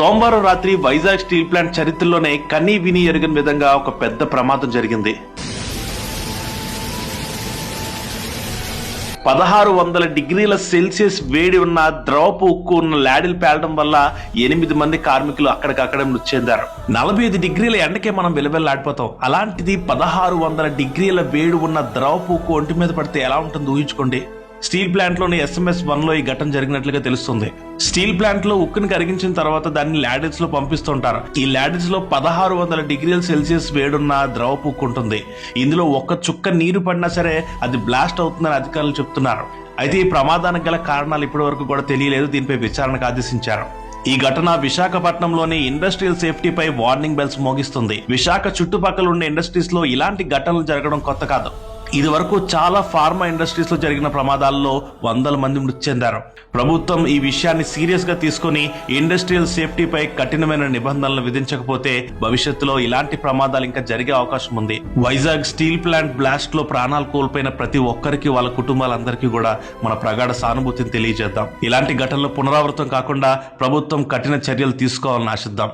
సోమవారం రాత్రి Vizag steel plant చరిత్రలోనే కనీ విని ఎరుగని విధంగా ఒక పెద్ద ప్రమాదం జరిగింది. 1600 డిగ్రీల సెల్సియస్ వేడి ఉన్న ద్రవపు ఉక్కు ఉన్న లాడిల్ పేలడం వల్ల 8 మంది కార్మికులు అక్కడికక్కడే మృతి చెందారు. 45 డిగ్రీల ఎండకే మనం విలవెల్లాడిపోతాం. అలాంటిది 1600 డిగ్రీల వేడి ఉన్న ద్రవపు ఉక్కు ఒంటి మీద పడితే ఎలా ఉంటుందో ఊహించుకోండి. స్టీల్ ప్లాంట్ లోని SMS-1 లో ఈ ఘటన జరిగినట్లుగా తెలుస్తుంది. స్టీల్ ప్లాంట్ లో ఉక్కుని కరిగించిన తర్వాత దాన్ని లాడిల్స్ లో పంపిస్తుంటారు. ఈ లాడిల్స్ లో 1600 డిగ్రీల సెల్సియస్ వేడున్న ద్రవపు ఉక్కు ఉంటుంది. ఇందులో ఒక్క చుక్క నీరు పడినా సరే అది బ్లాస్ట్ అవుతుందని అధికారులు చెప్తున్నారు. అయితే ఈ ప్రమాదానికి గల కారణాలు ఇప్పటి వరకు కూడా తెలియలేదు. దీనిపై విచారణకు ఆదేశించారు. ఈ ఘటన విశాఖపట్నంలోని ఇండస్ట్రియల్ సేఫ్టీపై వార్నింగ్ బెల్స్ మోగిస్తుంది. విశాఖ చుట్టుపక్కల ఉండే ఇండస్ట్రీస్ లో ఇలాంటి ఘటనలు జరగడం కొత్త కాదు. ఇది వరకు చాలా ఫార్మా ఇండస్ట్రీస్ లో జరిగిన ప్రమాదాల్లో 100 మంది మృతి చెందారు. ప్రభుత్వం ఈ విషయాన్ని సీరియస్ గా తీసుకుని ఇండస్ట్రియల్ సేఫ్టీపై కఠినమైన నిబంధనలు విధించకపోతే భవిష్యత్తులో ఇలాంటి ప్రమాదాలు ఇంకా జరిగే అవకాశం ఉంది. వైజాగ్ స్టీల్ ప్లాంట్ బ్లాస్ట్ లో ప్రాణాలు కోల్పోయిన ప్రతి ఒక్కరికి, వాళ్ళ కుటుంబాలందరికీ కూడా మన ప్రగాఢ సానుభూతిని తెలియజేద్దాం. ఇలాంటి ఘటనలు పునరావృతం కాకుండా ప్రభుత్వం కఠిన చర్యలు తీసుకోవాలని ఆశిద్దాం.